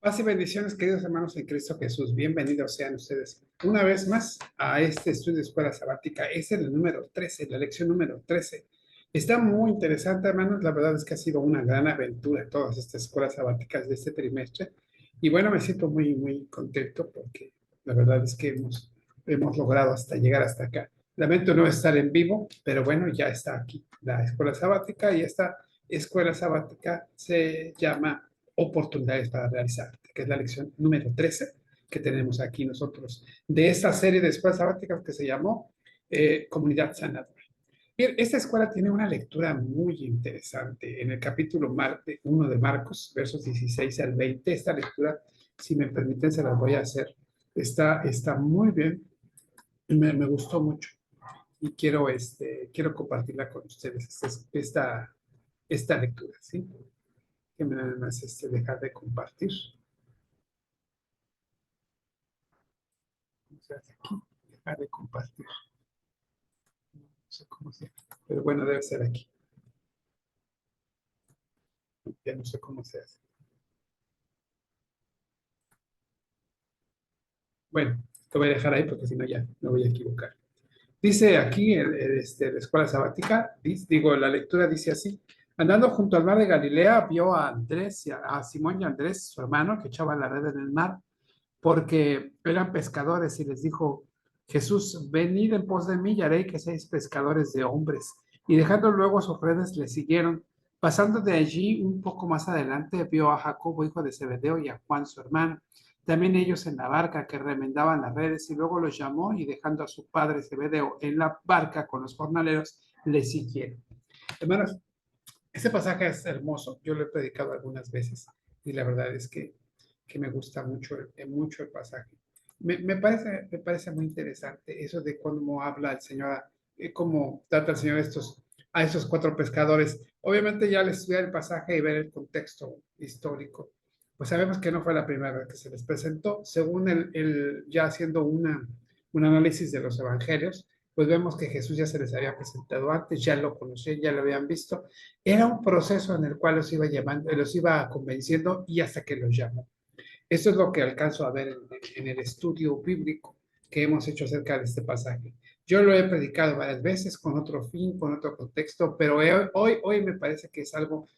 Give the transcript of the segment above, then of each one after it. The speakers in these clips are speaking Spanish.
Paz y bendiciones, queridos hermanos en Cristo Jesús. Bienvenidos sean ustedes una vez más a este estudio de escuela sabática. Es el número 13, la lección número 13. Está muy interesante, hermanos. La verdad es que ha sido una gran aventura todas estas escuelas sabáticas de este trimestre. Y bueno, me siento muy contento porque la verdad es que hemos logrado hasta llegar hasta acá. Lamento no estar en vivo, pero bueno, ya está aquí la escuela sabática y esta escuela sabática se llama oportunidades para realizar, que es la lección número 13 que tenemos aquí nosotros, de esta serie de escuelas sabáticas que se llamó Comunidad Sanadora. Bien, esta escuela tiene una lectura muy interesante. En el capítulo 1 de Marcos, versos 16 al 20, esta lectura, si me permiten, se las voy a hacer. Está muy bien, me gustó mucho y quiero compartirla con ustedes, esta lectura, ¿sí? Que me nada más dejar de compartir. O sea, aquí, dejar de compartir. No sé cómo se hace, pero bueno, debe ser aquí. Ya no sé cómo se hace. Bueno, te voy a dejar ahí porque si no ya me voy a equivocar. Dice aquí, la escuela sabática, la lectura dice así: andando junto al mar de Galilea, vio a Andrés, a Simón y a Andrés, su hermano, que echaban la red en el mar, porque eran pescadores, y les dijo Jesús: venid en pos de mí y haré que seáis pescadores de hombres. Y dejando luego sus redes, le siguieron. Pasando de allí un poco más adelante, vio a Jacobo, hijo de Zebedeo, y a Juan, su hermano, también ellos en la barca, que remendaban las redes, y luego los llamó, y dejando a su padre Zebedeo en la barca con los jornaleros, le siguieron. Hermanos, este pasaje es hermoso. Yo lo he predicado algunas veces y la verdad es que me gusta mucho el pasaje. Me parece muy interesante eso de cómo habla el Señor, cómo trata el Señor a estos cuatro pescadores. Obviamente, ya al estudiar el pasaje y ver el contexto histórico, pues sabemos que no fue la primera vez que se les presentó. Según ya haciendo un análisis de los evangelios, pues vemos que Jesús ya se les había presentado antes, ya lo conocían, ya lo habían visto. Era un proceso en el cual los iba llamando, los iba convenciendo y hasta que los llamó. Esto es lo que alcanzo a ver en el estudio bíblico que hemos hecho acerca de este pasaje. Yo lo he predicado varias veces con otro fin, con otro contexto, pero hoy me parece que es algo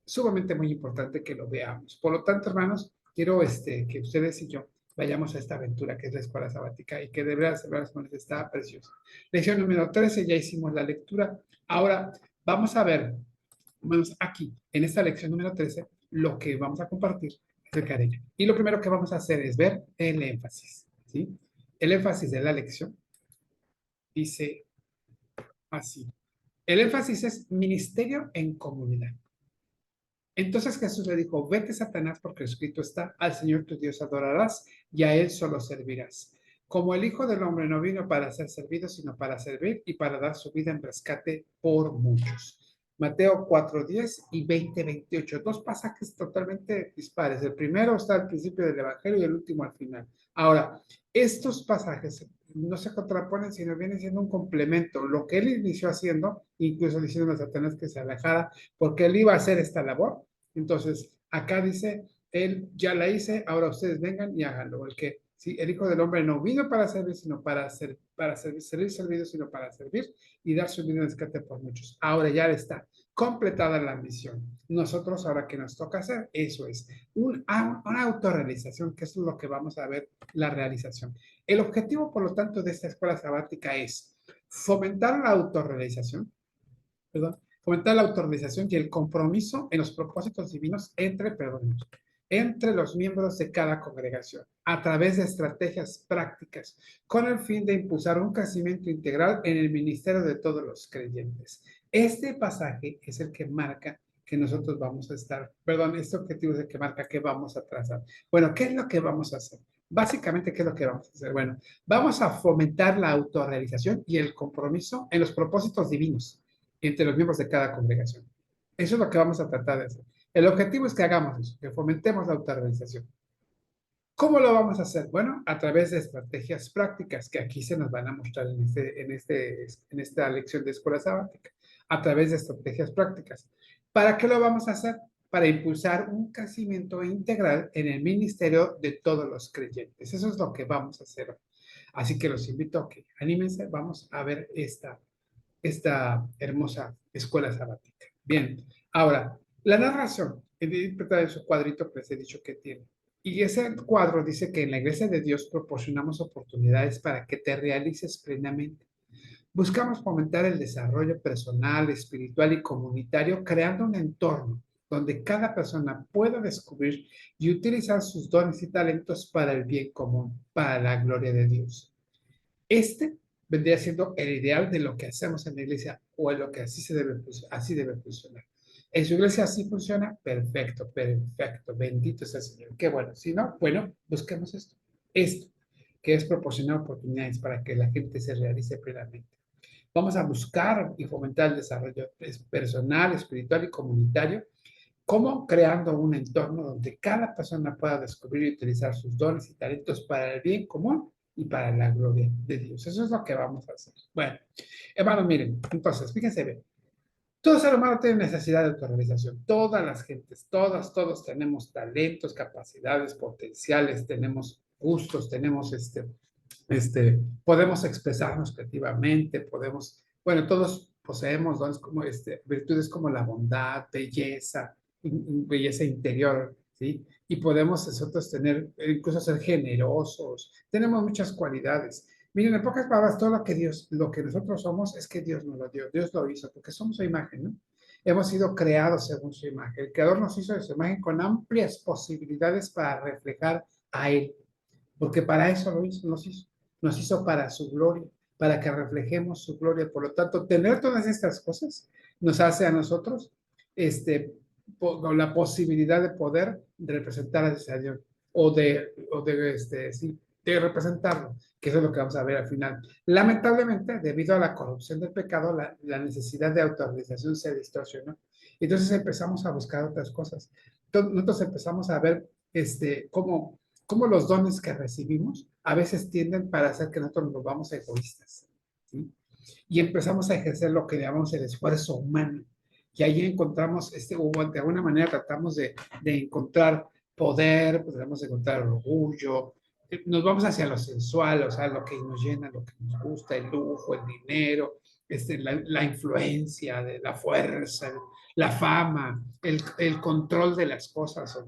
sumamente muy importante que lo veamos. Por lo tanto, hermanos, quiero que ustedes y yo vayamos a esta aventura que es la escuela sabática y que de verdad, hermanos, está preciosa. Lección número 13, ya hicimos la lectura. Ahora vamos a ver, vamos aquí, en esta lección número 13, lo que vamos a compartir acerca de ella. Y lo primero que vamos a hacer es ver el énfasis, ¿sí? El énfasis de la lección dice así. El énfasis es ministerio en comunidad. Entonces Jesús le dijo: vete, Satanás, porque escrito está: al Señor tu Dios adorarás y a Él solo servirás. Como el Hijo del Hombre no vino para ser servido, sino para servir y para dar su vida en rescate por muchos. Mateo 4:10 y 20:28. Dos pasajes totalmente dispares. El primero está al principio del Evangelio y el último al final. Ahora, estos pasajes no se contraponen, sino vienen siendo un complemento. Lo que él inició haciendo, incluso diciendo a Satanás que se alejara, porque él iba a hacer esta labor. Entonces, acá dice, él ya la hice, ahora ustedes vengan y háganlo. Sí, el Hijo del Hombre no vino para servir, sino para servir, servido, sino para servir y dar su vida en rescate por muchos. Ahora ya está completada la misión. Nosotros ahora que nos toca hacer, eso es una autorrealización, que eso es lo que vamos a ver, la realización. El objetivo, por lo tanto, de esta escuela sabática es fomentar la autorrealización, perdón, fomentar la autorrealización y el compromiso en los propósitos divinos entre los miembros de cada congregación, a través de estrategias prácticas, con el fin de impulsar un crecimiento integral en el ministerio de todos los creyentes. Este pasaje es el que marca que nosotros vamos a estar, perdón, este objetivo es el que marca que vamos a trazar. Bueno, ¿qué es lo que vamos a hacer? Básicamente, ¿qué es lo que vamos a hacer? Bueno, vamos a fomentar la autorrealización y el compromiso en los propósitos divinos entre los miembros de cada congregación. Eso es lo que vamos a tratar de hacer. El objetivo es que hagamos eso, que fomentemos la autorrealización. ¿Cómo lo vamos a hacer? Bueno, a través de estrategias prácticas que aquí se nos van a mostrar en esta lección de escuela sabática. A través de estrategias prácticas. ¿Para qué lo vamos a hacer? para impulsar un crecimiento integral en el ministerio de todos los creyentes. Eso es lo que vamos a hacer hoy. Así que los invito a que anímense, vamos a ver esta hermosa escuela sabática. Bien, ahora, la narración, interpretada en su cuadrito que les he dicho que tiene. Y ese cuadro dice que en la iglesia de Dios proporcionamos oportunidades para que te realices plenamente. Buscamos fomentar el desarrollo personal, espiritual y comunitario, creando un entorno donde cada persona pueda descubrir y utilizar sus dones y talentos para el bien común, para la gloria de Dios. Este vendría siendo el ideal de lo que hacemos en la iglesia o en lo que así debe funcionar. En su iglesia así funciona, perfecto, perfecto, bendito sea el Señor. Qué bueno, si no, bueno, busquemos esto, que es proporcionar oportunidades para que la gente se realice plenamente. Vamos a buscar y fomentar el desarrollo personal, espiritual y comunitario, como creando un entorno donde cada persona pueda descubrir y utilizar sus dones y talentos para el bien común y para la gloria de Dios. Eso es lo que vamos a hacer. Bueno, hermanos, miren, entonces, fíjense bien. Todo ser humano tiene necesidad de autorrealización. Todas las gentes, todos tenemos talentos, capacidades, potenciales, tenemos gustos, tenemos podemos expresarnos creativamente, bueno, todos poseemos dones como virtudes como la bondad, belleza, belleza interior, ¿sí? Y podemos nosotros tener, incluso ser generosos, tenemos muchas cualidades. Miren, en pocas palabras, todo lo que nosotros somos es que Dios nos lo dio, Dios lo hizo, porque somos su imagen, ¿no? Hemos sido creados según su imagen. El Creador nos hizo de su imagen con amplias posibilidades para reflejar a Él, porque para eso nos hizo para su gloria, para que reflejemos su gloria. Por lo tanto, tener todas estas cosas nos hace a nosotros con la posibilidad de poder representar a Dios sí, de representarlo, que eso es lo que vamos a ver al final. Lamentablemente, debido a la corrupción del pecado, la necesidad de autorrealización se distorsionó. Entonces empezamos a buscar otras cosas. Entonces, nosotros empezamos a ver cómo los dones que recibimos a veces tienden para hacer que nosotros nos vamos egoístas, ¿sí? Y empezamos a ejercer lo que llamamos el esfuerzo humano. Y ahí encontramos, de alguna manera tratamos de encontrar poder, pues tratamos de encontrar orgullo, nos vamos hacia lo sensual, o sea, lo que nos llena, lo que nos gusta, el lujo, el dinero, la influencia, la fuerza, la fama, el control de las cosas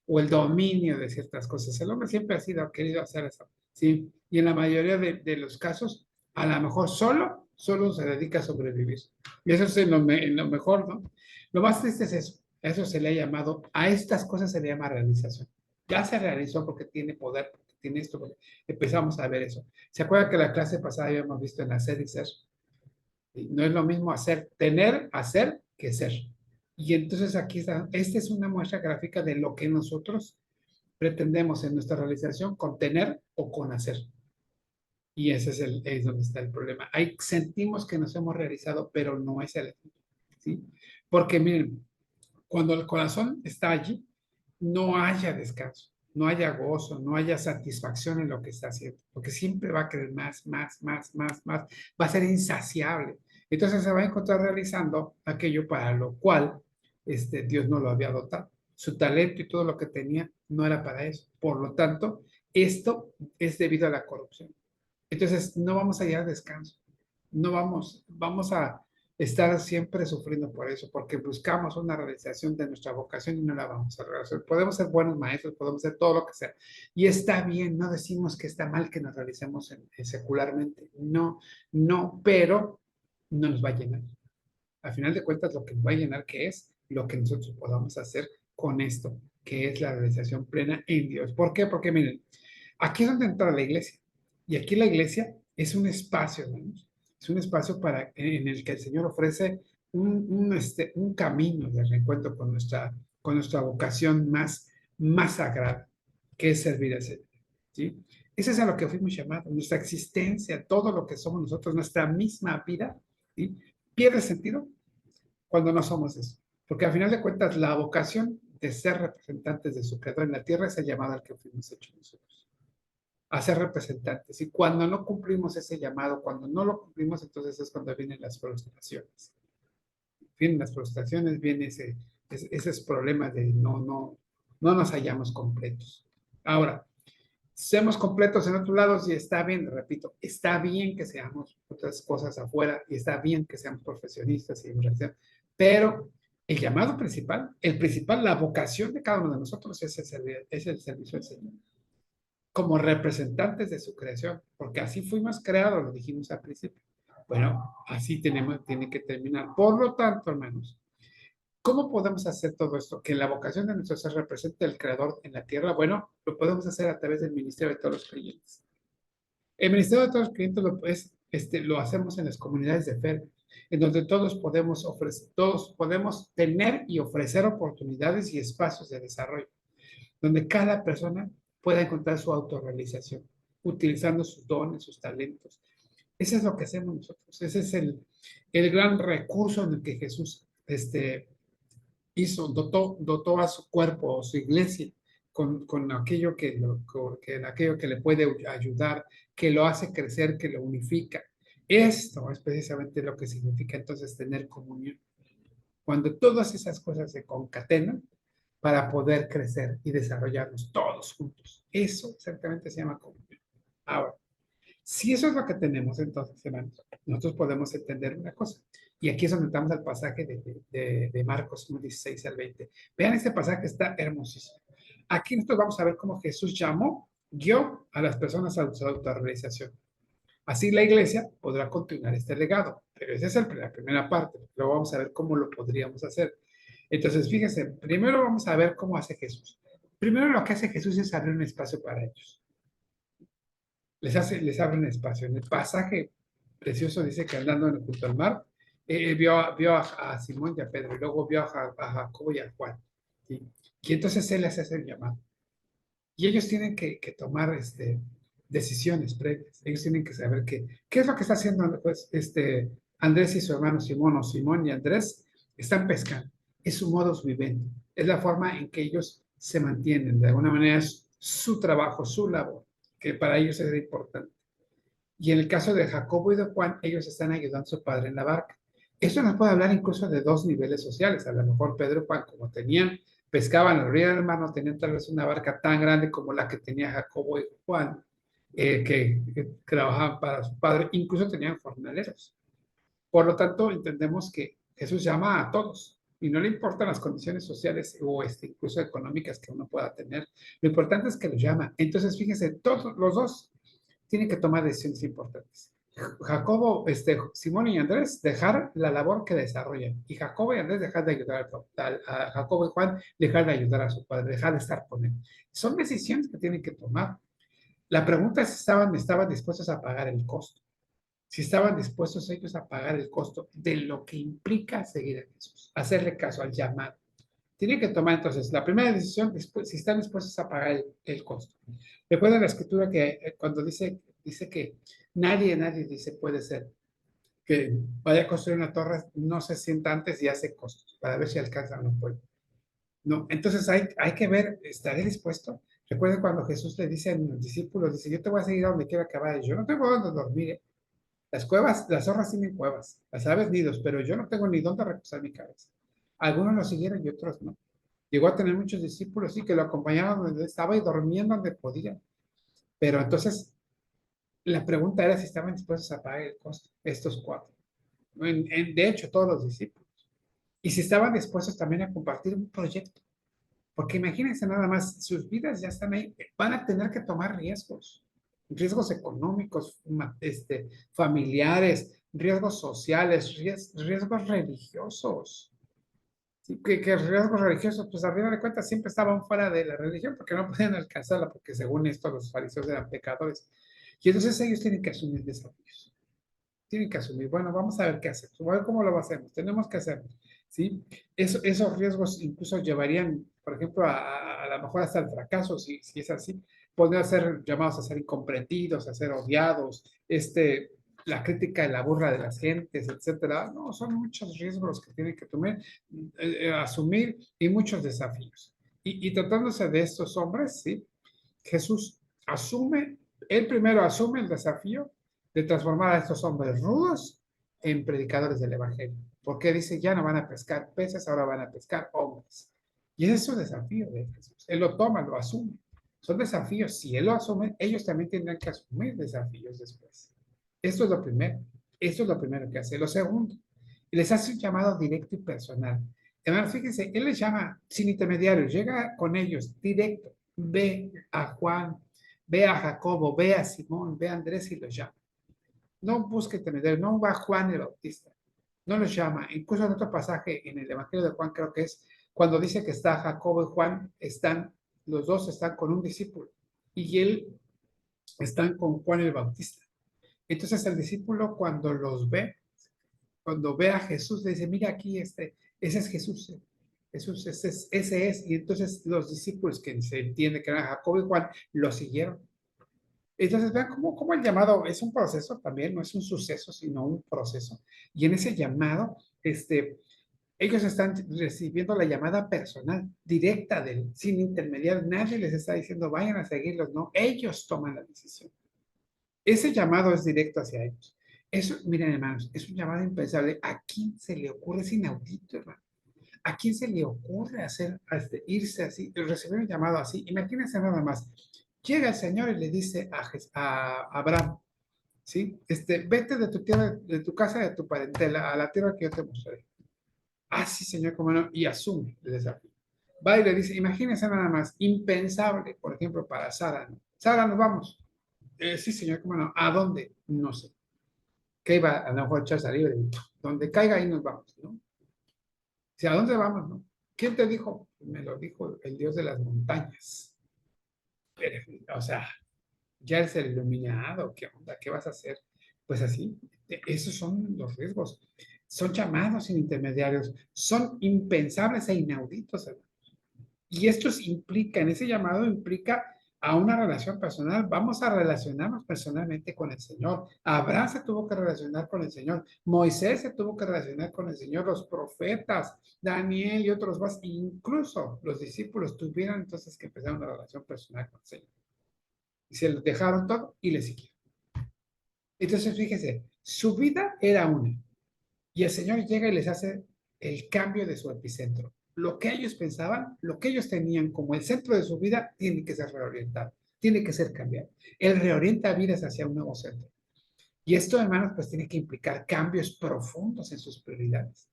o el dominio de ciertas cosas. El hombre siempre ha querido hacer eso, ¿sí? Y en la mayoría de los casos, a lo mejor solo se dedica a sobrevivir. Y eso es en lo mejor, ¿no? Lo más triste es eso. Eso se le ha llamado, a estas cosas se le llama realización. Ya se realizó porque tiene poder, porque tiene esto, porque empezamos a ver eso. ¿Se acuerda que la clase pasada habíamos visto en hacer y ser? No es lo mismo hacer que ser. Y entonces aquí está, esta es una muestra gráfica de lo que nosotros pretendemos en nuestra realización con tener o con hacer. Y ese es donde está el problema. Ahí sentimos que nos hemos realizado, pero no es el ejemplo, ¿sí? Porque miren, cuando el corazón está allí, no haya descanso, no haya gozo, no haya satisfacción en lo que está haciendo, porque siempre va a querer más, más, más, más, más, va a ser insaciable. Entonces se va a encontrar realizando aquello para lo cual Dios no lo había dotado. Su talento y todo lo que tenía no era para eso. Por lo tanto, esto es debido a la corrupción. Entonces, no vamos a ir a descanso. No vamos a estar siempre sufriendo por eso, porque buscamos una realización de nuestra vocación y no la vamos a realizar. Podemos ser buenos maestros, podemos ser todo lo que sea. Y está bien, no decimos que está mal que nos realicemos secularmente. No, no, pero no nos va a llenar. Al final de cuentas, lo que nos va a llenar, que es lo que nosotros podamos hacer con esto, que es la realización plena en Dios. ¿Por qué? Porque miren, aquí es donde entra la iglesia. Y aquí la iglesia es un espacio, hermanos. Es un espacio en el que el Señor ofrece un camino de reencuentro con nuestra vocación más sagrada, que es servir al Señor, ¿sí? Eso es a lo que fuimos llamados. Nuestra existencia, todo lo que somos nosotros, nuestra misma vida, ¿sí? Pierde sentido cuando no somos eso. Porque al final de cuentas, la vocación de ser representantes de su creador en la tierra es el llamado al que fuimos hechos nosotros, a ser representantes. Y cuando no cumplimos ese llamado, cuando no lo cumplimos, entonces es cuando vienen las frustraciones. Vienen las frustraciones, viene Ese es el problema de no nos hallamos completos. Ahora, seamos completos en otros lados y está bien, repito, está bien que seamos otras cosas afuera y está bien que seamos profesionistas y pero el llamado principal, la vocación de cada uno de nosotros es el servicio al Señor, como representantes de su creación, porque así fuimos creados, lo dijimos al principio. Bueno, así tiene que terminar. Por lo tanto, hermanos, ¿cómo podemos hacer todo esto? Que la vocación de nuestro ser represente al Creador en la tierra. Bueno, lo podemos hacer a través del ministerio de todos los creyentes. El ministerio de todos los creyentes lo hacemos en las comunidades de fe, en donde todos podemos tener y ofrecer oportunidades y espacios de desarrollo, donde cada persona pueda encontrar su autorrealización, utilizando sus dones, sus talentos. Eso es lo que hacemos nosotros. Ese es el gran recurso en el que Jesús dotó a su cuerpo, a su iglesia, con aquello aquello que le puede ayudar, que lo hace crecer, que lo unifica. Esto es precisamente lo que significa entonces tener comunión. Cuando todas esas cosas se concatenan para poder crecer y desarrollarnos todos juntos. Eso exactamente se llama comunión. Ahora, si eso es lo que tenemos, entonces, hermanos, nosotros podemos entender una cosa. Y aquí es donde estamos al pasaje de Marcos 1:16 al 20. Vean este pasaje, está hermosísimo. Aquí nosotros vamos a ver cómo Jesús guió a las personas a su autorrealización. Así la iglesia podrá continuar este legado. Pero esa es la primera parte. Luego vamos a ver cómo lo podríamos hacer. Entonces, fíjense, primero vamos a ver cómo hace Jesús. Primero lo que hace Jesús es abrir un espacio para ellos. Les abre un espacio. En el pasaje precioso dice que andando junto al mar, vio a Simón y a Pedro, y luego vio a Jacobo y a Juan. ¿Sí? Y entonces él les hace el llamado. Y ellos tienen que tomar decisiones previas. Ellos tienen que saber qué es lo que está haciendo pues, Andrés y su hermano Simón, o Simón y Andrés, están pescando. Es su modus vivendi. Es la forma en que ellos se mantienen. De alguna manera es su trabajo, su labor, que para ellos es importante. Y en el caso de Jacobo y de Juan, ellos están ayudando a su padre en la barca. Eso nos puede hablar incluso de dos niveles sociales. A lo mejor Pedro y Juan, como pescaban a la orilla del mar, no tenían tal vez una barca tan grande como la que tenía Jacobo y Juan, que trabajaban para su padre, incluso tenían jornaleros. Por lo tanto, entendemos que Jesús llama a todos y no le importan las condiciones sociales o incluso económicas que uno pueda tener. Lo importante es que los llama. Entonces, fíjense, todos los dos tienen que tomar decisiones importantes. Jacobo, Simón y Andrés dejar la labor que desarrollan y Jacobo y Andrés dejar de ayudar a Jacobo y Juan, dejar de ayudar a su padre, dejar de estar con él. Son decisiones que tienen que tomar. La pregunta es si estaban dispuestos a pagar el costo, si estaban dispuestos ellos a pagar el costo de lo que implica seguir a Jesús, hacerle caso al llamado. Tienen que tomar entonces la primera decisión, después, si están dispuestos a pagar el costo. Recuerda la escritura que cuando dice que nadie dice puede ser que vaya a construir una torre, no se sienta antes y hace costos para ver si alcanza o no puede. No, entonces hay que ver, ¿estaré dispuesto? Recuerden cuando Jesús le dice a los discípulos, dice, yo te voy a seguir a donde quiera que vayas, yo no tengo dónde dormir, ¿eh? Las cuevas, las zorras tienen cuevas, las aves nidos, pero yo no tengo ni dónde reposar mi cabeza. Algunos lo siguieron y otros no. Llegó a tener muchos discípulos, sí, que lo acompañaban donde estaba y dormían donde podían. Pero entonces, la pregunta era si estaban dispuestos a pagar el costo, estos cuatro. De hecho, todos los discípulos. Y si estaban dispuestos también a compartir un proyecto. Porque imagínense nada más, sus vidas ya están ahí, van a tener que tomar riesgos económicos, familiares, riesgos sociales, riesgos religiosos. Sí, que riesgos religiosos, pues al final de cuentas siempre estaban fuera de la religión porque no podían alcanzarla, porque según esto los fariseos eran pecadores. Y entonces ellos tienen que asumir desafíos. Tienen que asumir, bueno, vamos a ver qué hacemos, a ver cómo lo hacemos, tenemos que hacerlo, ¿sí? Esos riesgos incluso llevarían, por ejemplo, a lo mejor hasta el fracaso, si es así, podrían ser llamados a ser incomprendidos, a ser odiados, la crítica y la burla de las gentes, etcétera. No, son muchos riesgos que tienen que asumir y muchos desafíos. Y tratándose de estos hombres, ¿sí? Jesús él primero asume el desafío de transformar a estos hombres rudos en predicadores del Evangelio. Porque dice, ya no van a pescar peces, ahora van a pescar hombres. Y ese es su desafío de Jesús. Él lo toma, lo asume. Son desafíos. Si él lo asume, ellos también tendrán que asumir desafíos después. Esto es lo primero. Esto es lo primero que hace. Lo segundo, les hace un llamado directo y personal. Además, fíjense, él les llama sin intermediarios, llega con ellos directo. Ve a Juan, ve a Jacobo, ve a Simón, ve a Andrés y los llama. No busque intermediarios, no va Juan el Bautista, no los llama. Incluso en otro pasaje en el Evangelio de Juan, creo que es cuando dice que está Jacobo y Juan, los dos están con un discípulo y él están con Juan el Bautista. Entonces el discípulo cuando ve a Jesús, le dice, mira aquí, ese es Jesús. Jesús, ese es. Y entonces los discípulos, que se entiende que eran Jacobo y Juan, lo siguieron. Entonces, vean cómo el llamado es un proceso también, no es un suceso, sino un proceso. Y en ese llamado, ellos están recibiendo la llamada personal, directa de él, sin intermediar. Nadie les está diciendo, vayan a seguirlos, no. Ellos toman la decisión. Ese llamado es directo hacia ellos. Eso, miren, hermanos, es un llamado impensable. ¿A quién se le ocurre? Es inaudito, hermano. ¿A quién se le ocurre irse así, recibir un llamado así? Imagínense nada más. Llega el Señor y le dice a Abraham, ¿sí? Vete de tu tierra, de tu casa, de tu parentela, a la tierra que yo te mostraré. Ah, sí, Señor, cómo no, y asume el desafío. Va y le dice, imagínense nada más, impensable, por ejemplo, para Sara, ¿no? Sara, nos vamos. Sí, Señor, cómo no. ¿A dónde? No sé. Que iba a lo mejor echarse libre. Donde caiga ahí nos vamos, ¿no? Dice, ¿a dónde vamos, no? ¿Quién te dijo? Me lo dijo el Dios de las montañas. Pero, o sea, ya eres el iluminado, ¿qué onda? ¿Qué vas a hacer? Pues así, esos son los riesgos. Son llamados sin intermediarios, son impensables e inauditos, hermano. Y esto implica, en ese llamado implica a una relación personal. Vamos a relacionarnos personalmente con el Señor. Abraham se tuvo que relacionar con el Señor. Moisés se tuvo que relacionar con el Señor. Los profetas, Daniel y otros más, incluso los discípulos tuvieron entonces que empezar una relación personal con el Señor. Y se los dejaron todo y le siguieron. Entonces, fíjese, su vida era una. Y el Señor llega y les hace el cambio de su epicentro. Lo que ellos pensaban, lo que ellos tenían como el centro de su vida, tiene que ser reorientado, tiene que ser cambiado. Él reorienta vidas hacia un nuevo centro. Y esto, hermanos, pues tiene que implicar cambios profundos en sus prioridades.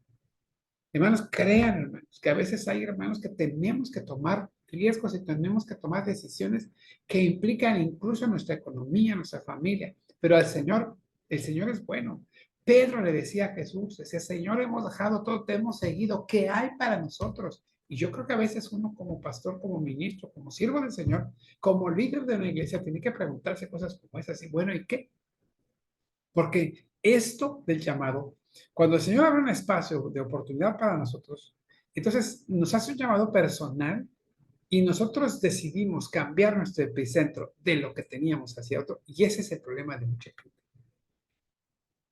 Hermanos, crean, hermanos, que a veces hay hermanos que tenemos que tomar riesgos y tenemos que tomar decisiones que implican incluso nuestra economía, nuestra familia. Pero el Señor es bueno. Pedro le decía a Jesús, decía, Señor, hemos dejado todo, te hemos seguido, ¿qué hay para nosotros? Y yo creo que a veces uno como pastor, como ministro, como siervo del Señor, como líder de una iglesia, tiene que preguntarse cosas como esas. Y bueno, ¿y qué? Porque esto del llamado, cuando el Señor abre un espacio de oportunidad para nosotros, entonces nos hace un llamado personal y nosotros decidimos cambiar nuestro epicentro de lo que teníamos hacia otro. Y ese es el problema de mucha gente.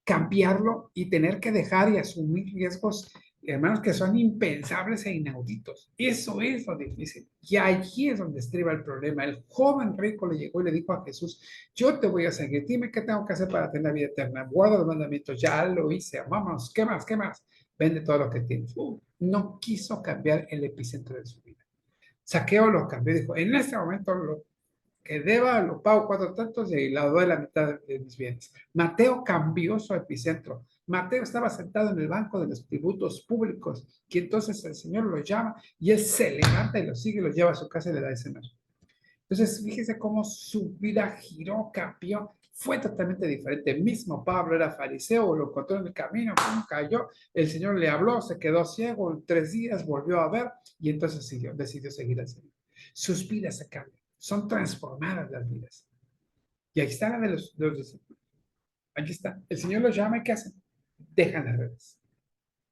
Cambiarlo y tener que dejar y asumir riesgos, hermanos, que son impensables e inauditos. Eso es lo difícil. Y allí es donde estriba el problema. El joven rico le llegó y le dijo a Jesús, yo te voy a seguir, dime qué tengo que hacer para tener la vida eterna. Guarda los mandamientos, ya lo hice, vámonos, ¿qué más? ¿Qué más? Vende todo lo que tienes. No quiso cambiar el epicentro de su vida. Saqueo lo cambió, dijo, en este momento lo que deba, lo pago 4 tantos y la doy la mitad de mis bienes. Mateo cambió su epicentro. Mateo estaba sentado en el banco de los tributos públicos y entonces el Señor lo llama y él se levanta y lo sigue, lo lleva a su casa y le da ese cenar. Entonces, fíjese cómo su vida giró, cambió, fue totalmente diferente. El mismo Pablo era fariseo, lo encontró en el camino, cayó, el Señor le habló, se quedó ciego, en 3 días volvió a ver y entonces decidió seguir al Señor. Sus vidas se cambian, son transformadas las vidas. Y ahí está la de los discípulos. Aquí está. El Señor los llama y ¿qué hacen? Dejan las redes.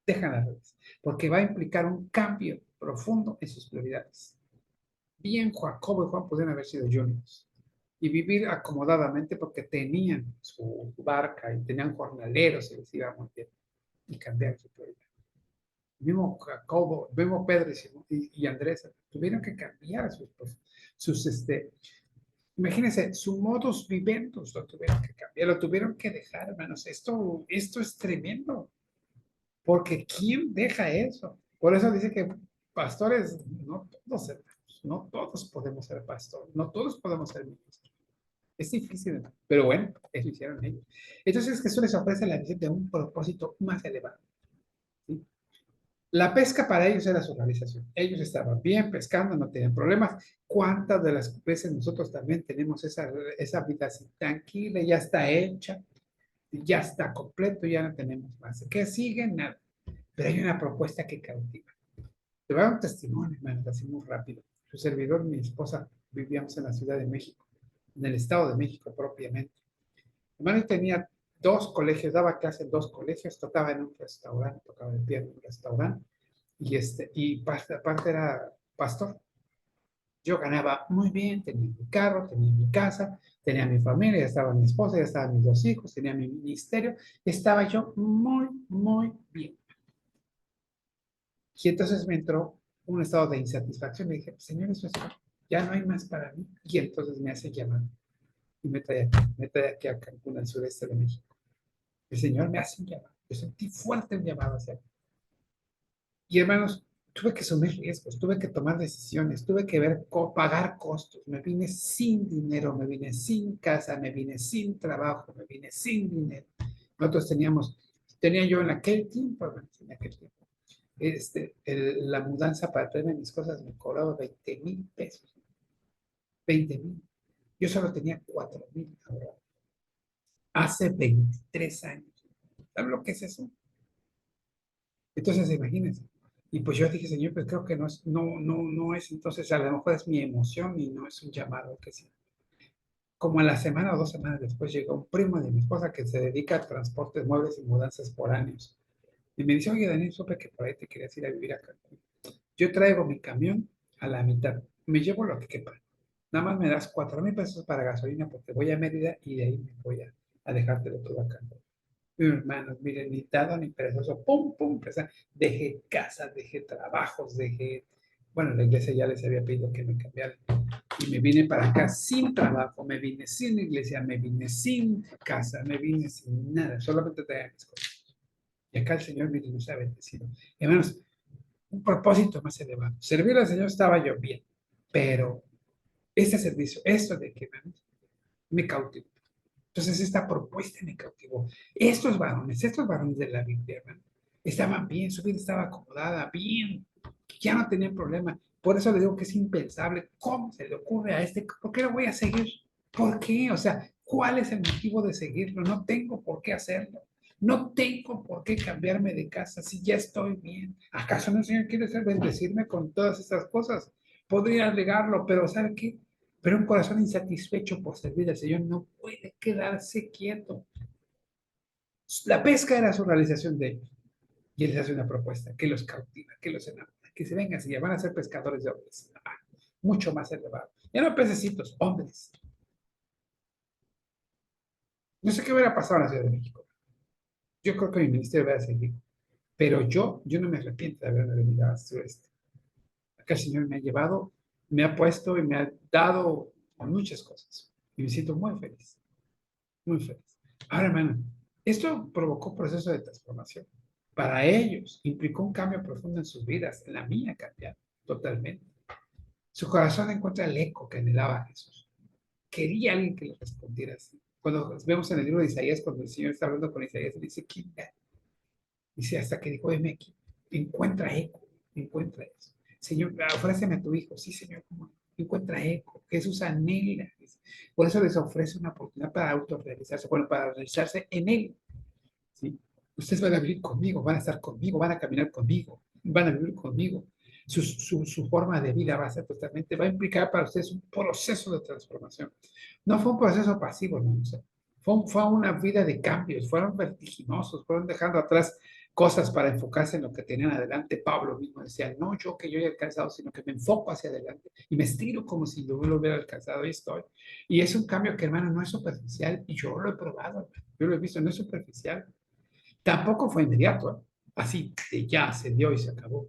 Dejan las redes. Porque va a implicar un cambio profundo en sus prioridades. Bien, Jacobo y Juan pudieron haber sido juniors y vivir acomodadamente porque tenían su barca y tenían jornaleros y les iba muy bien y cambiar su prioridad. El mismo Jacobo, el mismo Pedro y Andrés tuvieron que cambiar imagínense, su modus vivendus lo tuvieron que cambiar, lo tuvieron que dejar, hermanos. Esto es tremendo. Porque ¿quién deja eso? Por eso dice que pastores, no todos, hermanos, no todos podemos ser pastores, no todos podemos ser ministros. Es difícil, pero bueno, eso hicieron ellos. Entonces Jesús les ofrece la visión de un propósito más elevado. ¿Sí? La pesca para ellos era su realización. Ellos estaban bien pescando, no tenían problemas. ¿Cuántas de las veces nosotros también tenemos esa vida así tranquila, ya está hecha, ya está completo, ya no tenemos más? ¿Qué sigue? Nada. Pero hay una propuesta que cautiva. Te voy a dar un testimonio, hermano, así muy rápido. Su servidor, mi esposa, vivíamos en la Ciudad de México, en el Estado de México propiamente. Mi hermano tenía dos colegios, daba clase en dos colegios, tocaba en un restaurante, tocaba el piano en un restaurante, y aparte era pastor. Yo ganaba muy bien, tenía mi carro, tenía mi casa, tenía mi familia, ya estaba mi esposa, ya estaban mis dos hijos, tenía mi ministerio, estaba yo muy, muy bien. Y entonces me entró un estado de insatisfacción. Y dije, Señor, eso es todo. Ya no hay más para mí. Y entonces me hace llamar y me trae aquí a Cancún, al sureste de México. El Señor me hace un llamado. Yo sentí fuerte el llamado hacia él. Y hermanos, tuve que asumir riesgos, tuve que tomar decisiones, tuve que pagar costos. Me vine sin dinero, me vine sin casa, me vine sin trabajo, me vine sin dinero. Nosotros tenía yo en aquel tiempo, hermanos, en aquel tiempo, la mudanza para traerme mis cosas me cobraba 20,000 pesos. 20,000. Yo solo tenía 4,000 ahora. Hace 23 años. ¿Sabes lo que es eso? Entonces, imagínense. Y pues yo dije, Señor, pues creo que no es, entonces a lo mejor es mi emoción y no es un llamado que sí. Como a la semana o 2 semanas después llegó un primo de mi esposa que se dedica a transportes, muebles y mudanzas por años. Y me dice, oye, Daniel, supe que por ahí te querías ir a vivir acá. Yo traigo mi camión a la mitad. Me llevo lo que quepa. Nada más me das 4,000 pesos para gasolina porque voy a Mérida y de ahí me voy a dejártelo todo acá. Hermanos, miren, ni dado ni perezoso, pum, pum, dejé casas, dejé trabajos, bueno, la iglesia ya les había pedido que me cambiaran y me vine para acá sin trabajo, me vine sin iglesia, me vine sin casa, me vine sin nada, solamente traía mis cosas. Y acá el Señor, miren, nos ha bendecido. Hermanos, un propósito más elevado. Servir al Señor estaba yo bien, pero este servicio, esto de que me cautivó. Entonces esta propuesta me cautivó. Estos varones de la Biblia, hermano, estaban bien, su vida estaba acomodada, bien, ya no tenían problema. Por eso le digo que es impensable. ¿Cómo se le ocurre a este? ¿Por qué lo voy a seguir? ¿Por qué? O sea, ¿cuál es el motivo de seguirlo? No tengo por qué hacerlo. No tengo por qué cambiarme de casa si ya estoy bien. ¿Acaso no el Señor quiere bendecirme con todas estas cosas? Podría alegarlo, pero ¿sabe qué? Pero un corazón insatisfecho por servir al Señor no puede quedarse quieto. La pesca era su realización de ellos. Y él les hace una propuesta que los cautiva, que los enamora, que se vengan, si ya van a ser pescadores de hombres. Mucho más elevado. Ya no pececitos, hombres. No sé qué hubiera pasado en la Ciudad de México. Yo creo que mi ministerio hubiera seguido. Pero yo no me arrepiento de haberme venido a sureste. Acá el Señor me ha llevado, me ha puesto y me ha dado muchas cosas. Y me siento muy feliz, muy feliz. Ahora, hermano, esto provocó un proceso de transformación. Para ellos implicó un cambio profundo en sus vidas. En la mía cambiaron totalmente. Su corazón encuentra el eco que anhelaba a Jesús. Quería alguien que le respondiera así. Cuando vemos en el libro de Isaías, cuando el Señor está hablando con Isaías, le dice, ¿quién? Dice, hasta que dijo, venme aquí, encuentra eco, encuentra eso. Señor, ofréceme a tu hijo. Sí, Señor, ¿cómo no? Encuentra eco. Jesús anhela. Por eso les ofrece una oportunidad para autorrealizarse, bueno, para realizarse en Él. ¿Sí? Ustedes van a vivir conmigo, van a estar conmigo, van a caminar conmigo, van a vivir conmigo. Su forma de vida va a ser totalmente, va a implicar para ustedes un proceso de transformación. No fue un proceso pasivo, no, o sea, fue una vida de cambios, fueron vertiginosos, fueron dejando atrás cosas para enfocarse en lo que tenían adelante. Pablo mismo decía, no yo que yo haya alcanzado, sino que me enfoco hacia adelante y me estiro como si yo lo hubiera alcanzado y estoy. Y es un cambio que, hermano, no es superficial y yo lo he probado, yo lo he visto, no es superficial. Tampoco fue inmediato, ¿eh? Así de ya se dio y se acabó.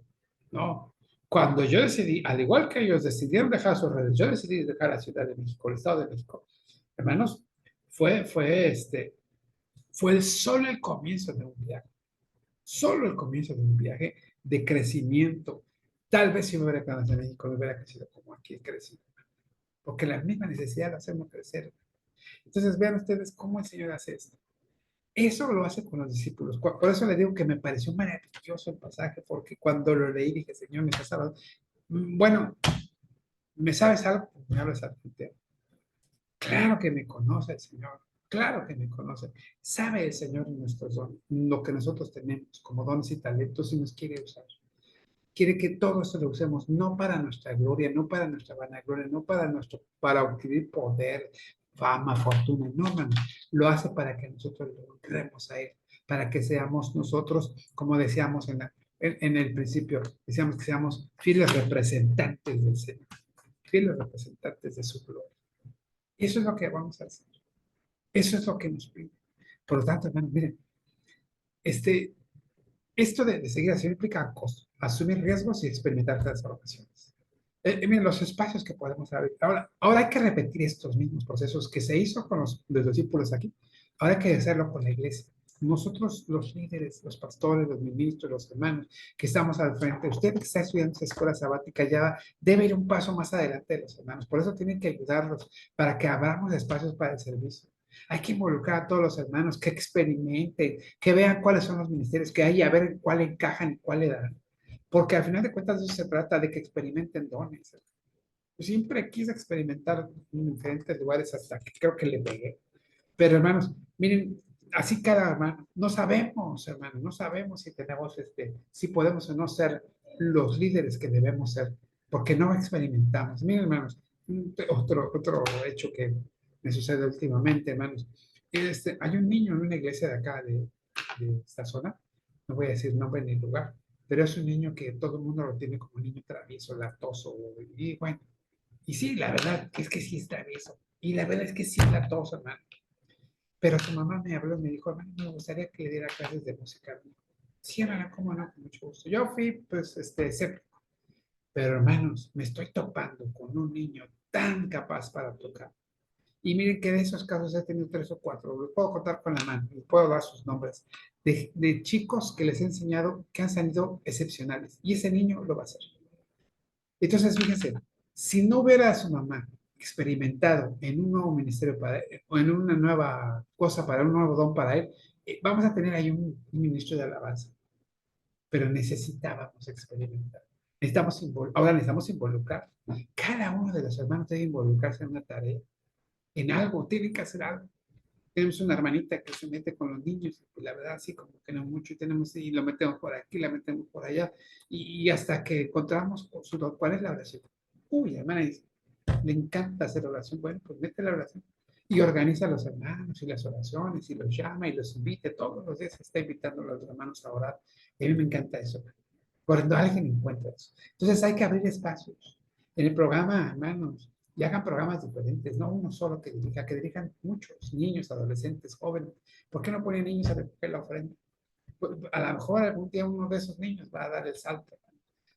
No. Cuando yo decidí, al igual que ellos decidieron dejar sus redes, yo decidí dejar la Ciudad de México, el Estado de México. Hermanos, fue solo el comienzo de un viaje. Solo el comienzo de un viaje de crecimiento. Tal vez si me hubiera quedado en México, no hubiera crecido como aquí he crecido. Porque la misma necesidad la hacemos crecer. Entonces vean ustedes cómo el Señor hace esto. Eso lo hace con los discípulos. Por eso le digo que me pareció maravilloso el pasaje, porque cuando lo leí dije, Señor, me estás hablando. Bueno, ¿me sabes algo? Me hablas al frente. Claro que me conoce el Señor. Claro que me conoce. Sabe el Señor nuestros dones, lo que nosotros tenemos como dones y talentos y nos quiere usar. Quiere que todo esto lo usemos no para nuestra gloria, no para nuestra vanagloria, no para para adquirir poder, fama, fortuna, no, hermano. Lo hace para que nosotros lo honremos a Él, para que seamos nosotros, como decíamos en el principio, decíamos que seamos fieles representantes del Señor, fieles representantes de su gloria. Y eso es lo que vamos a hacer. Eso es lo que nos pide. Por lo tanto, hermano, miren, este, esto de seguir así implica costo, asumir riesgos y experimentar transformaciones. Miren, los espacios que podemos abrir. Ahora hay que repetir estos mismos procesos que se hizo con los discípulos aquí. Ahora hay que hacerlo con la iglesia. Nosotros, los líderes, los pastores, los ministros, los hermanos que estamos al frente, usted que está estudiando esa escuela sabática ya debe ir un paso más adelante de los hermanos. Por eso tienen que ayudarlos para que abramos espacios para el servicio. Hay que involucrar a todos los hermanos que experimenten, que vean cuáles son los ministerios que hay, a ver cuál encajan y cuál le dan. Porque al final de cuentas de eso se trata, de que experimenten dones. Yo siempre quise experimentar en diferentes lugares hasta que creo que le pegué. Pero hermanos, miren, así cada hermano, no sabemos, hermanos, no sabemos si tenemos, si podemos o no ser los líderes que debemos ser, porque no experimentamos. Miren, hermanos, otro hecho que me sucede últimamente, hermanos, hay un niño en una iglesia de acá, de esta zona, no voy a decir nombre ni lugar, pero es un niño que todo el mundo lo tiene como niño travieso, latoso, y bueno, y sí, la verdad es que sí es travieso, y la verdad es que sí es latoso, hermano. Pero su mamá me habló y me dijo, hermano, me gustaría que le diera clases de música. Sí, hermano, cómo no, con mucho gusto. Yo fui, pues, escéptico. Pero, hermanos, me estoy topando con un niño tan capaz para tocar. Y miren que de esos casos he tenido 3 o 4. Los puedo contar con la mano, les puedo dar sus nombres. De chicos que les he enseñado que han salido excepcionales. Y ese niño lo va a hacer. Entonces, fíjense, si no hubiera a su mamá experimentado en un nuevo ministerio o en una nueva cosa para un nuevo don para él, vamos a tener ahí un ministro de alabanza, pero necesitábamos experimentar. Ahora necesitamos involucrar. Cada uno de los hermanos debe involucrarse en una tarea, en algo, tienen que hacer algo. Tenemos una hermanita que se mete con los niños, y pues la verdad, sí, como que no mucho, y lo metemos por aquí, la metemos por allá, y hasta que encontramos cuál es la oración. Uy, hermana, le encanta hacer oración. Bueno, pues mete la oración y organiza a los hermanos y las oraciones y los llama y los invita. Todos los días está invitando a los hermanos a orar. Y a mí me encanta eso. Cuando alguien encuentra eso. Entonces hay que abrir espacios. En el programa, hermanos, y hagan programas diferentes, no uno solo que dirijan muchos niños, adolescentes, jóvenes. ¿Por qué no ponen niños a recoger la ofrenda? Pues, a lo mejor algún día uno de esos niños va a dar el salto.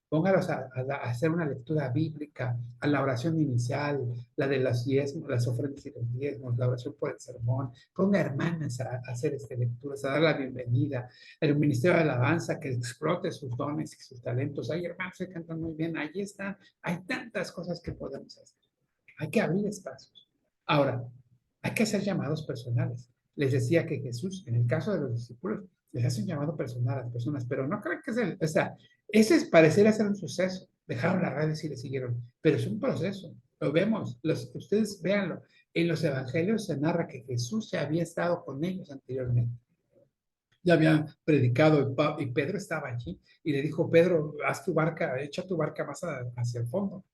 Póngalos a hacer una lectura bíblica, a la oración inicial, la de los diezmos, las ofrendas y los diezmos, la oración por el sermón. Ponga hermanas a hacer lecturas, a dar la bienvenida. El ministerio de alabanza que explote sus dones y sus talentos. Hay hermanos que cantan muy bien, ahí están. Hay tantas cosas que podemos hacer. Hay que abrir espacios. Ahora, hay que hacer llamados personales. Les decía que Jesús, en el caso de los discípulos, les hace un llamado personal a las personas, pero no creo que es o sea, ese es pareciera ser un suceso. Dejaron las redes y le siguieron, pero es un proceso. Lo vemos, ustedes véanlo. En los evangelios se narra que Jesús ya había estado con ellos anteriormente. Ya habían predicado y Pedro estaba allí y le dijo, Pedro, haz tu barca, echa tu barca más hacia el fondo,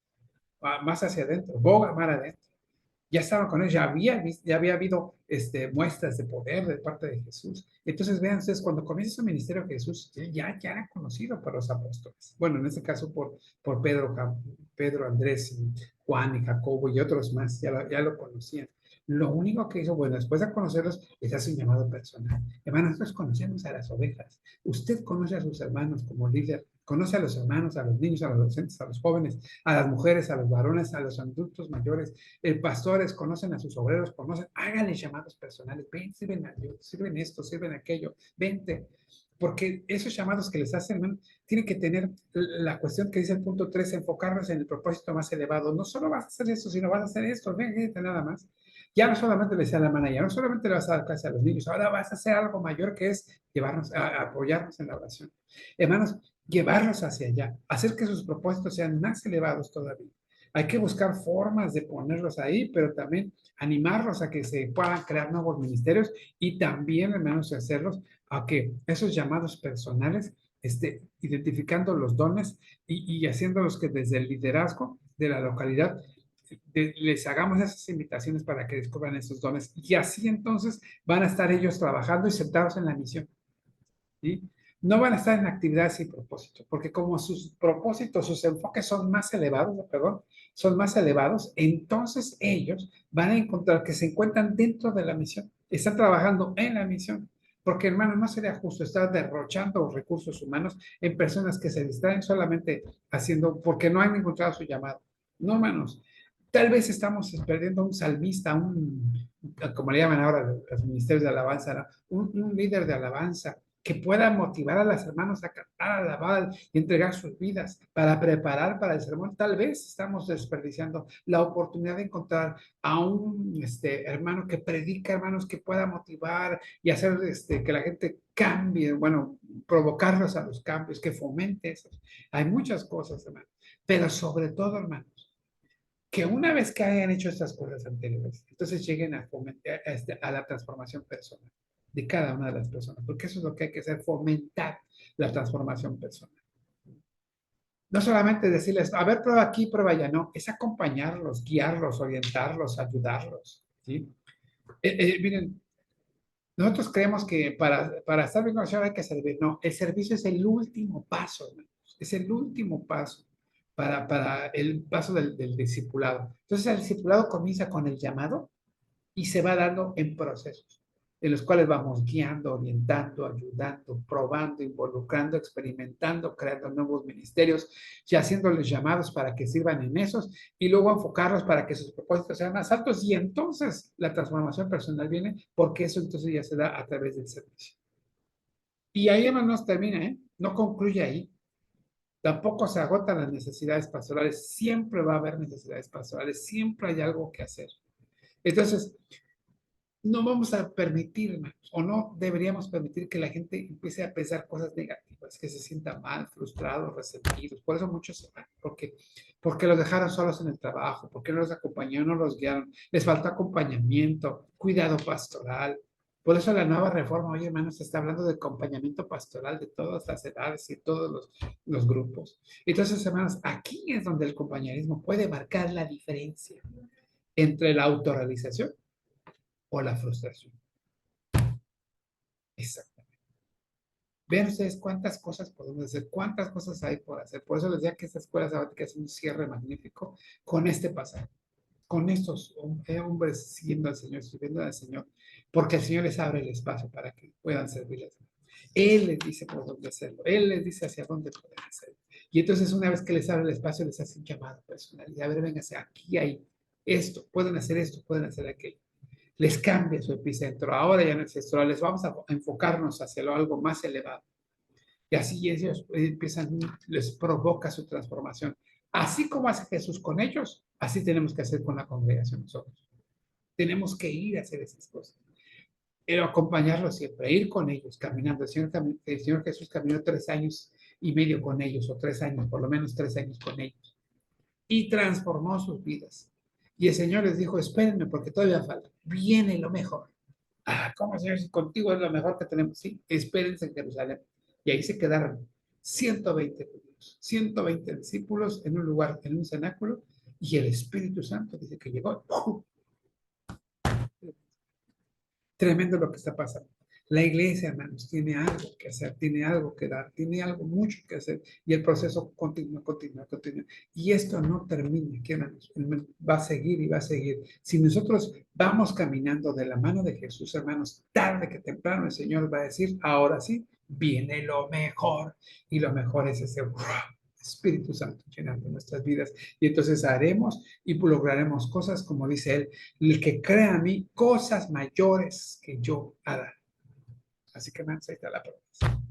más hacia adentro, boga mar adentro. Ya estaban con él, ya había habido muestras de poder de parte de Jesús. Entonces, vean ustedes, cuando comienza su ministerio Jesús, ya era conocido por los apóstoles. Bueno, en este caso por Pedro, Andrés, Juan y Jacobo y otros más, ya lo conocían. Lo único que hizo, bueno, después de conocerlos, les hace un llamado personal. Hermanos, nosotros conocemos a las ovejas. Usted conoce a sus hermanos como líder, conoce a los hermanos, a los niños, a los adolescentes, a los jóvenes, a las mujeres, a los varones, a los adultos mayores. Pastores conocen a sus obreros, háganle llamados personales, ven, sirven a Dios, sirven esto, sirven aquello, vente. porque esos llamados que les hacen, hermano, tienen que tener la cuestión que dice el punto 3, enfocarnos en el propósito más elevado. No solo vas a hacer eso, sino vas a hacer esto, fíjate nada más. Ya no solamente le decía a la hermana, ya no solamente le vas a dar clase a los niños, ahora vas a hacer algo mayor que es llevarnos, a apoyarnos en la oración. Hermanos, llevarlos hacia allá, hacer que sus propósitos sean más elevados todavía. Hay que buscar formas de ponerlos ahí, pero también animarlos a que se puedan crear nuevos ministerios y también, hermanos, hacerlos a que esos llamados personales, identificando los dones y haciéndolos que desde el liderazgo de la localidad les hagamos esas invitaciones para que descubran esos dones. Y así entonces van a estar ellos trabajando y sentados en la misión. ¿Sí? No van a estar en actividades sin propósito, porque como sus propósitos, sus enfoques son más elevados, perdón, son más elevados, entonces ellos van a encontrar que se encuentran dentro de la misión, están trabajando en la misión, porque hermano, no sería justo estar derrochando recursos humanos en personas que se distraen solamente haciendo, porque no han encontrado su llamado. No, hermanos, tal vez estamos perdiendo un salmista, como le llaman ahora los ministerios de alabanza, ¿no? Un líder de alabanza que pueda motivar a las hermanas a cantar, a alabar y entregar sus vidas para preparar para el sermón. Tal vez estamos desperdiciando la oportunidad de encontrar a un hermano que predica, hermanos, que pueda motivar y hacer que la gente cambie, bueno, provocarlos a los cambios, que fomente eso. Hay muchas cosas, hermanos, pero sobre todo, hermanos, que una vez que hayan hecho estas cosas anteriores, entonces lleguen a, fomentar, a la transformación personal de cada una de las personas, porque eso es lo que hay que hacer, fomentar la transformación personal. No solamente decirles, a ver, prueba aquí, prueba allá, no, es acompañarlos, guiarlos, orientarlos, ayudarlos, ¿sí? Miren, nosotros creemos que para estar bien con el Señor hay que servir, no, el servicio es el último paso, hermanos, es el último paso para el paso del discipulado. Entonces el discipulado comienza con el llamado y se va dando en procesos, en los cuales vamos guiando, orientando, ayudando, probando, involucrando, experimentando, creando nuevos ministerios y haciéndoles llamados para que sirvan en esos y luego enfocarlos para que sus propósitos sean más altos y entonces la transformación personal viene porque eso entonces ya se da a través del servicio. Y ahí además no termina, ¿eh? No concluye ahí. Tampoco se agotan las necesidades pastorales, siempre va a haber necesidades pastorales, siempre hay algo que hacer. Entonces, no vamos a permitir, o no deberíamos permitir que la gente empiece a pensar cosas negativas, que se sienta mal, frustrados, resentidos. Por eso muchos se van, porque los dejaron solos en el trabajo, porque no los acompañaron, no los guiaron, les falta acompañamiento, cuidado pastoral. Por eso la nueva reforma, oye, hermanos, se está hablando de acompañamiento pastoral de todas las edades y todos los grupos. Entonces, hermanos, aquí es donde el compañerismo puede marcar la diferencia entre la autorrealización o la frustración. Exactamente. Vean ustedes cuántas cosas podemos hacer, cuántas cosas hay por hacer. Por eso les decía que esta escuela sabática es un cierre magnífico con este pasaje, con estos hombres siguiendo al Señor, sirviendo al Señor, porque el Señor les abre el espacio para que puedan servirles. Él les dice por dónde hacerlo, Él les dice hacia dónde pueden hacerlo. Y entonces una vez que les abre el espacio, les hace un llamado personal. Y a ver, vénganse, aquí hay esto, pueden hacer aquello. Les cambia su epicentro. Ahora ya no es esto, les vamos a enfocarnos hacia algo más elevado. Y así ellos empiezan, les provoca su transformación. Así como hace Jesús con ellos, así tenemos que hacer con la congregación nosotros. Tenemos que ir a hacer esas cosas. Pero acompañarlos siempre, ir con ellos, caminando. El Señor Jesús caminó 3 años y medio con ellos, o 3 años, por lo menos 3 años con ellos. Y transformó sus vidas. Y el Señor les dijo, espérenme porque todavía falta. Viene lo mejor. Ah, ¿cómo, Señor? Si contigo es lo mejor que tenemos. Sí, espérense en Jerusalén. Y ahí se quedaron 120 judíos, 120 discípulos en un lugar, en un cenáculo, y el Espíritu Santo dice que llegó. Tremendo lo que está pasando. La iglesia, hermanos, tiene algo que hacer, tiene algo que dar, tiene algo mucho que hacer, y el proceso continúa, continúa, continúa. Y esto no termina, aquí, hermanos, va a seguir y va a seguir. Si nosotros vamos caminando de la mano de Jesús, hermanos, tarde que temprano el Señor va a decir, ahora sí, viene lo mejor, y lo mejor es ese Espíritu Santo llenando nuestras vidas. Y entonces haremos y lograremos cosas, como dice él, el que crea a mí, cosas mayores que yo hará. Así que, hermanos, ahí está la promesa.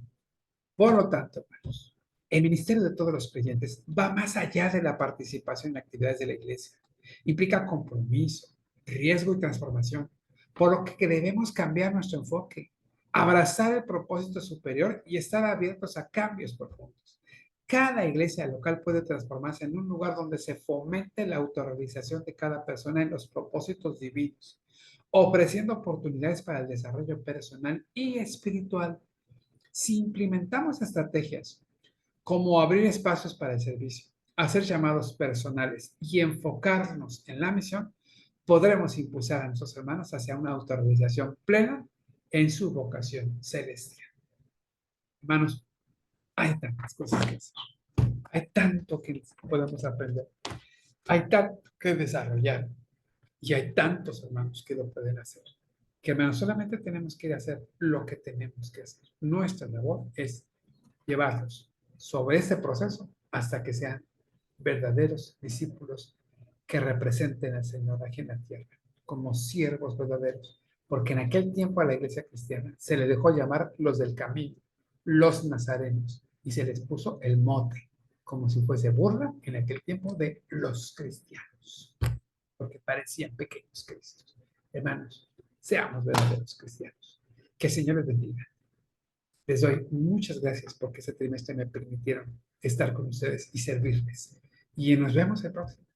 Por lo tanto, hermanos, el ministerio de todos los creyentes va más allá de la participación en actividades de la iglesia. Implica compromiso, riesgo y transformación, por lo que debemos cambiar nuestro enfoque, abrazar el propósito superior y estar abiertos a cambios profundos. Cada iglesia local puede transformarse en un lugar donde se fomente la autorrealización de cada persona en los propósitos divinos, ofreciendo oportunidades para el desarrollo personal y espiritual. Si implementamos estrategias como abrir espacios para el servicio, hacer llamados personales y enfocarnos en la misión, podremos impulsar a nuestros hermanos hacia una autorrealización plena en su vocación celestial. Hermanos, hay tantas cosas que hacer, hay tanto que podemos aprender, hay tanto que desarrollar y hay tantos hermanos que lo pueden hacer. Que hermanos, solamente tenemos que ir a hacer lo que tenemos que hacer. Nuestra labor es llevarlos sobre ese proceso hasta que sean verdaderos discípulos que representen al Señor aquí en la tierra, como siervos verdaderos. Porque en aquel tiempo a la iglesia cristiana se le dejó llamar los del camino, los nazarenos, y se les puso el mote, como si fuese burla en aquel tiempo de los cristianos, porque parecían pequeños cristos. Hermanos, seamos verdaderos cristianos. Que el Señor les bendiga. Les doy muchas gracias porque este trimestre me permitieron estar con ustedes y servirles. Y nos vemos el próximo.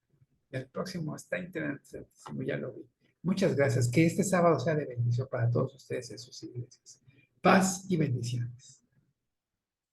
El próximo está interesantísimo, ya lo vi. Muchas gracias. Que este sábado sea de bendición para todos ustedes en sus iglesias. Paz y bendiciones.